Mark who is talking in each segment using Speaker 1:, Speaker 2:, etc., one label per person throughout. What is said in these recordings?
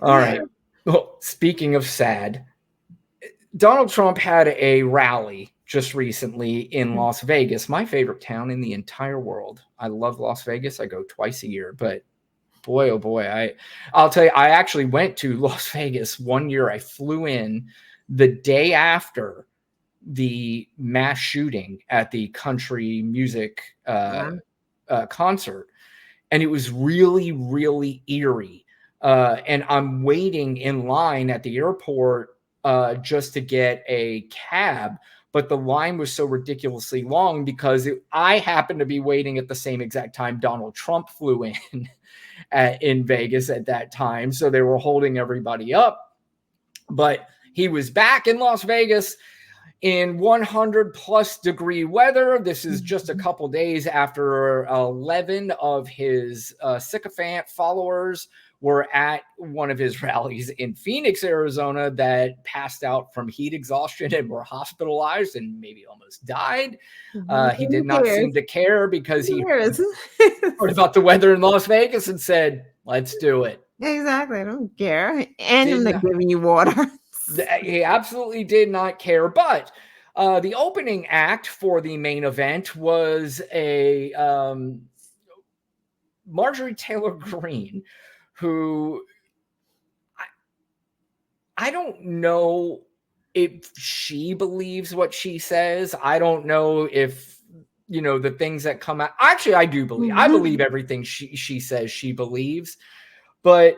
Speaker 1: All right. Well, speaking of sad, Donald Trump had a rally just recently in Las Vegas, my favorite town in the entire world. I love Las Vegas. I go twice a year, but boy, oh boy, I'll tell you, I actually went to Las Vegas one year. I flew in the day after the mass shooting at the country music concert, and it was really, really eerie. And I'm waiting in line at the airport just to get a cab, but the line was so ridiculously long because I happened to be waiting at the same exact time Donald Trump flew in Vegas at that time, so they were holding everybody up. But he was back in Las Vegas in 100 plus degree weather. This is just a couple days after 11 of his sycophant followers were at one of his rallies in Phoenix, Arizona, that passed out from heat exhaustion and were hospitalized and maybe almost died. He did not seem to care because he heard about the weather in Las Vegas and said, let's do it.
Speaker 2: Exactly. I don't care. And I'm not giving you water.
Speaker 1: He absolutely did not care. But the opening act for the main event was a Marjorie Taylor Greene, who I don't know if she believes what she says. I don't know if, the things that come out. Actually, I do believe. I believe everything she says she believes. But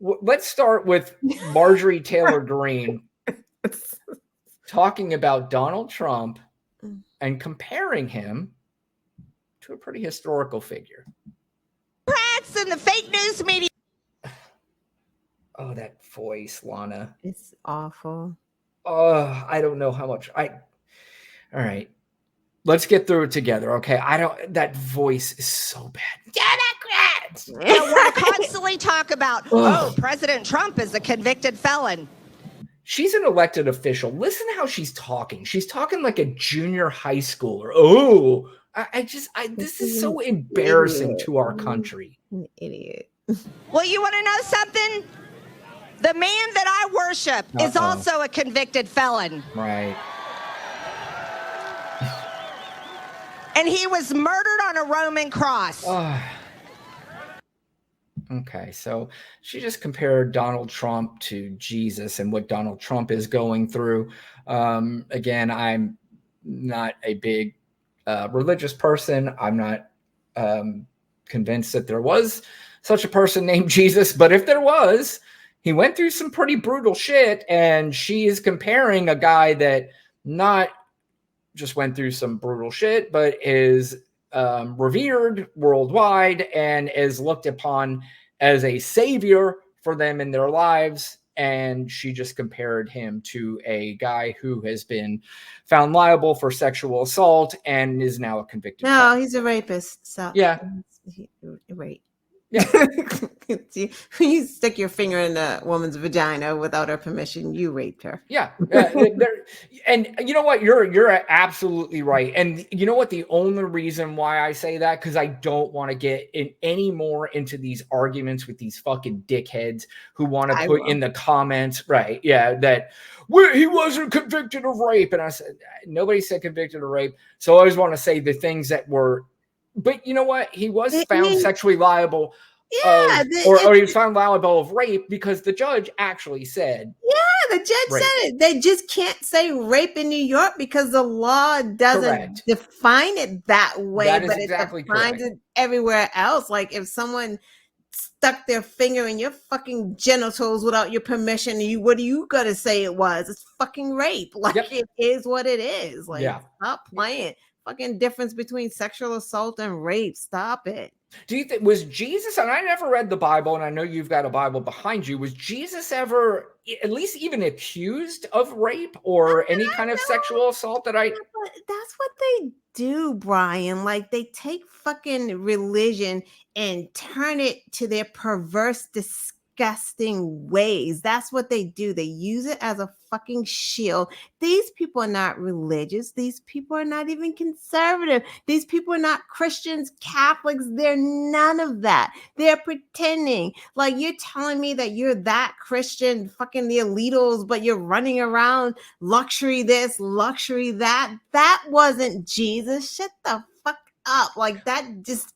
Speaker 1: let's start with Marjorie Taylor Greene talking about Donald Trump and comparing him to a pretty historical figure.
Speaker 3: Democrats and the fake news media.
Speaker 1: Oh, that voice, Lana.
Speaker 2: It's awful.
Speaker 1: Oh, I don't know how much all right. Let's get through it together, okay? That voice is so bad. Democrats!
Speaker 3: They want to constantly talk about, President Trump is a convicted felon.
Speaker 1: She's an elected official. Listen to how she's talking. She's talking like a junior high schooler. Oh, this is so embarrassing to our country.
Speaker 2: An idiot.
Speaker 3: Well, you want to know something? The man that I worship is also a convicted felon.
Speaker 1: Right.
Speaker 3: And he was murdered on a Roman cross.
Speaker 1: Okay, so she just compared Donald Trump to Jesus and what Donald Trump is going through. Again, I'm not a big religious person. I'm not convinced that there was such a person named Jesus, but if there was, he went through some pretty brutal shit, and she is comparing a guy that not just went through some brutal shit, but is revered worldwide and is looked upon as a savior for them in their lives. And she just compared him to a guy who has been found liable for sexual assault and is now a convicted felon.
Speaker 2: He's a rapist. So
Speaker 1: yeah,
Speaker 2: rape.
Speaker 1: Yeah.
Speaker 2: You stick your finger in a woman's vagina without her permission, you raped her.
Speaker 1: Yeah. And you know what? You're absolutely right. And you know what? The only reason why I say that, because I don't want to get in any more into these arguments with these fucking dickheads who want to put in the comments, right? Yeah, that he wasn't convicted of rape. And I said, nobody said convicted of rape. So I always want to say the things that were. But you know what? He was found sexually liable.
Speaker 2: Yeah.
Speaker 1: Or he was found liable of rape because the judge actually said.
Speaker 2: Yeah, the judge said it. They just can't say rape in New York because the law doesn't define it that way.
Speaker 1: That is
Speaker 2: but
Speaker 1: exactly
Speaker 2: it defines it everywhere else. Like if someone stuck their finger in your fucking genitals without your permission, what do you gotta say it was? It's fucking rape. Like it is what it is. Like stop playing. Fucking difference between sexual assault and rape. Stop it.
Speaker 1: Do you think was Jesus, and I never read the Bible, and I know you've got a Bible behind you, was Jesus ever at least even accused of rape or any kind of sexual assault
Speaker 2: But that's what they do, Brian. Like they take fucking religion and turn it to their perverse, disgusting disgusting ways. That's what they do. They use it as a fucking shield. These people are not religious. These people are not even conservative. These people are not Christians, Catholics. They're none of that. They're pretending. Like, you're telling me that you're that Christian, fucking the elitals, but you're running around luxury this, luxury that. That wasn't Jesus. Shut the fuck up. Like, that just,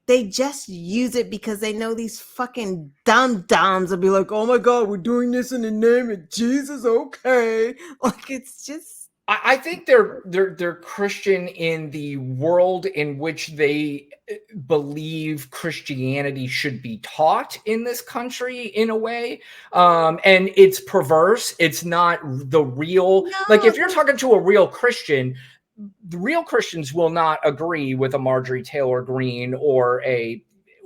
Speaker 2: they just use it because they know these fucking dum-dums will be like, oh my God, we're doing this in the name of Jesus, okay. Like, it's just...
Speaker 1: I think they're Christian in the world in which they believe Christianity should be taught in this country in a way. And it's perverse. It's not the real, like if you're talking to a real Christian, the real Christians will not agree with a Marjorie Taylor Greene or a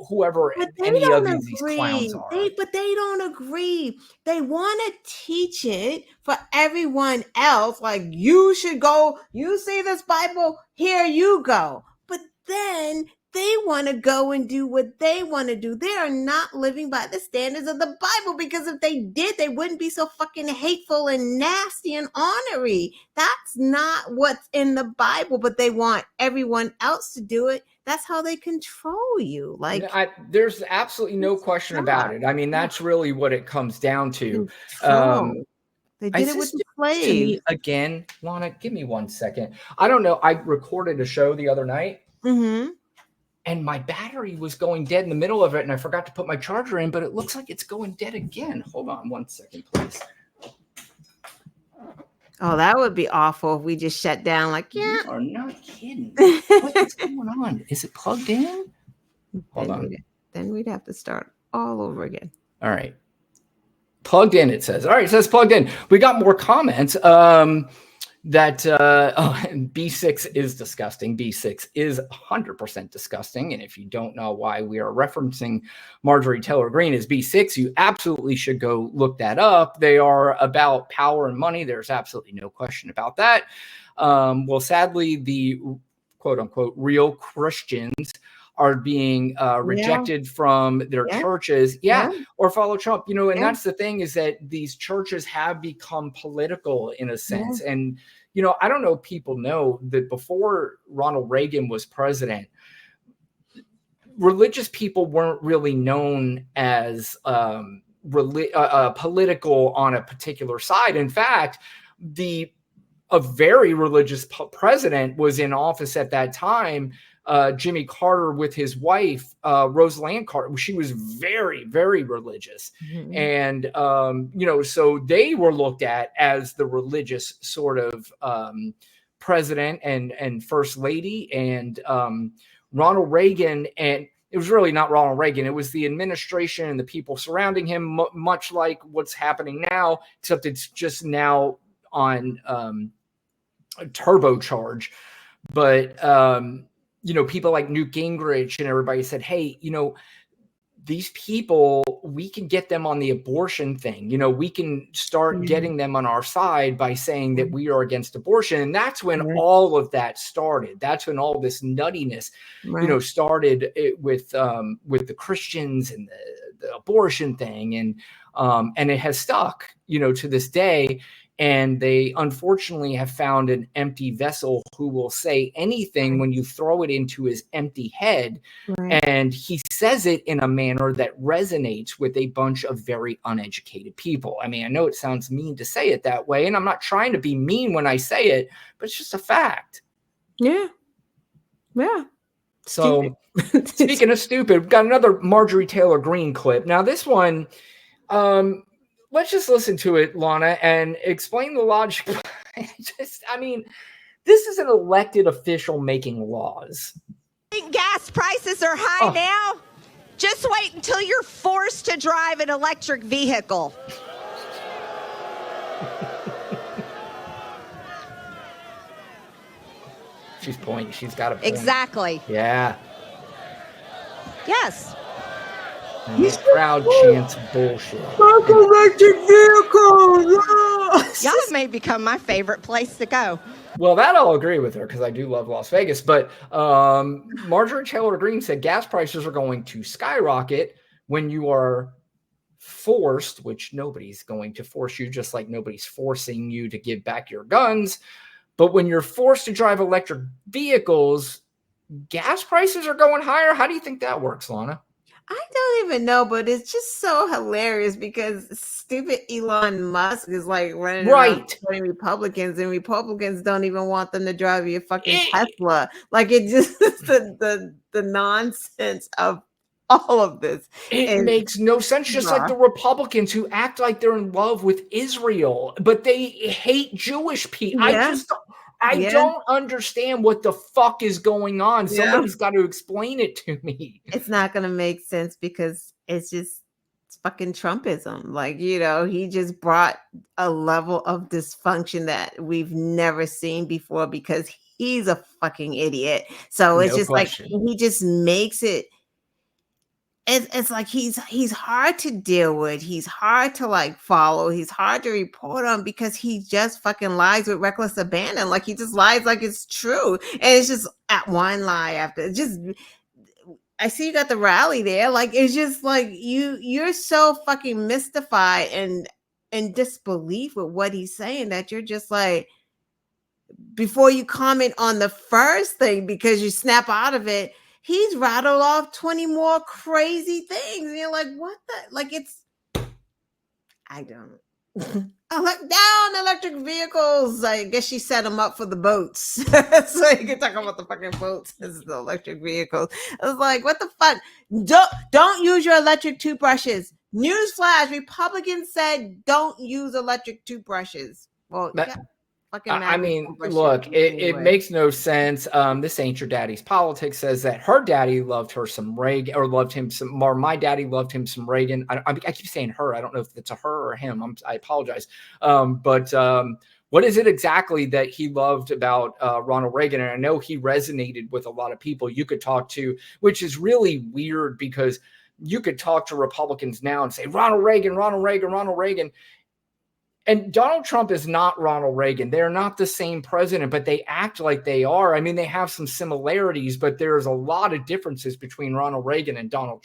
Speaker 1: whoever any of these clowns are.
Speaker 2: But they don't agree. They want to teach it for everyone else. Like, you should go, you see this Bible, here you go. But then they want to go and do what they want to do. They are not living by the standards of the Bible, because if they did, they wouldn't be so fucking hateful and nasty and ornery. That's not what's in the Bible, but they want everyone else to do it. That's how they control you. Like,
Speaker 1: there's absolutely no question about it. I mean, that's really what it comes down to.
Speaker 2: They did it with the slaves.
Speaker 1: Again, Lana, give me 1 second. I don't know. I recorded a show the other night.
Speaker 2: Mm-hmm.
Speaker 1: And my battery was going dead in the middle of it, and I forgot to put my charger in, but it looks like it's going dead again. Hold on 1 second, please.
Speaker 2: Oh, that would be awful if we just shut down. Like, yeah.
Speaker 1: You are not kidding. What is going on? Is it plugged in? Hold on.
Speaker 2: Then we'd have to start all over again.
Speaker 1: All right. Plugged in, it says. All right, it says plugged in. We got more comments. And B6 is disgusting. B6 is 100% disgusting. And if you don't know why we are referencing Marjorie Taylor Greene as B6, you absolutely should go look that up. They are about power and money. There's absolutely no question about that. Well, sadly, the quote unquote real Christians are being rejected from their churches. Or follow Trump, and that's the thing, is that these churches have become political in a sense. And, I don't know if people know that before Ronald Reagan was president, religious people weren't really known as political on a particular side. In fact, a very religious president was in office at that time, Jimmy Carter, with his wife, Rosalynn Carter. She was very, very religious. Mm-hmm. And, so they were looked at as the religious sort of president and first lady. And Ronald Reagan, and it was really not Ronald Reagan, it was the administration and the people surrounding him, much like what's happening now, except it's just now on turbocharge. But, people like Newt Gingrich and everybody said, hey, these people, we can get them on the abortion thing. We can start getting them on our side by saying that we are against abortion. And that's when all of that started. That's when all this nuttiness, started with the Christians and the abortion thing. And it has stuck, to this day. And they unfortunately have found an empty vessel who will say anything when you throw it into his empty head. Right. And he says it in a manner that resonates with a bunch of very uneducated people. I mean, I know it sounds mean to say it that way, and I'm not trying to be mean when I say it, but it's just a fact.
Speaker 2: Yeah. Yeah.
Speaker 1: So speaking of stupid, we've got another Marjorie Taylor Greene clip. Now, this one, let's just listen to it, Lana, and explain the logic. This is an elected official making laws.
Speaker 3: Gas prices are high now. Just wait until you're forced to drive an electric vehicle.
Speaker 1: She's pointing. She's got a point.
Speaker 3: Exactly.
Speaker 1: Yeah.
Speaker 3: Yes.
Speaker 1: And the crowd chants bullshit.
Speaker 2: Fuck electric vehicles!
Speaker 3: Y'all may become my favorite place to go.
Speaker 1: Well, that I'll agree with her, because I do love Las Vegas. But Marjorie Taylor Greene said gas prices are going to skyrocket when you are forced, which nobody's going to force you, just like nobody's forcing you to give back your guns. But when you're forced to drive electric vehicles, gas prices are going higher. How do you think that works, Lana?
Speaker 2: I don't even know, but it's just so hilarious because stupid Elon Musk is like running around supporting Republicans, and Republicans don't even want them to drive your fucking Tesla. Like, it just the nonsense of all of this.
Speaker 1: It makes no sense. Just like the Republicans who act like they're in love with Israel, but they hate Jewish people. I don't understand what the fuck is going on. Somebody's got to explain it to me.
Speaker 2: It's not going to make sense because it's fucking Trumpism. Like, you know, he just brought a level of dysfunction that we've never seen before because he's a fucking idiot. So it's just like he just makes it. It's like he's hard to deal with. He's hard to like follow. He's hard to report on because he just fucking lies with reckless abandon. Like, he just lies like it's true, and it's just at one lie after. Just, I see you got the rally there. Like, it's just like you're so fucking mystified and in disbelief with what he's saying that you're just like, before you comment on the first thing because you snap out of it, he's rattled off 20 more crazy things. And you're like, what the? Like, it's, I don't. Down electric vehicles. I guess she set them up for the boats. So you can talk about the fucking boats as the electric vehicles. I was like, what the fuck? Don't use your electric toothbrushes. Newsflash, Republicans said don't use electric toothbrushes. Well,
Speaker 1: I mean, look, it makes no sense. This ain't your daddy's politics says that her daddy loved her some Reagan, or loved him some, or my daddy loved him some Reagan. I keep saying her. I don't know if it's a her or him. I apologize. But what is it exactly that he loved about Ronald Reagan? And I know he resonated with a lot of people you could talk to, which is really weird because you could talk to Republicans now and say, Ronald Reagan, Ronald Reagan, Ronald Reagan. And Donald Trump is not Ronald Reagan. They're not the same president, but they act like they are. I mean, they have some similarities, but there's a lot of differences between Ronald Reagan and Donald Trump.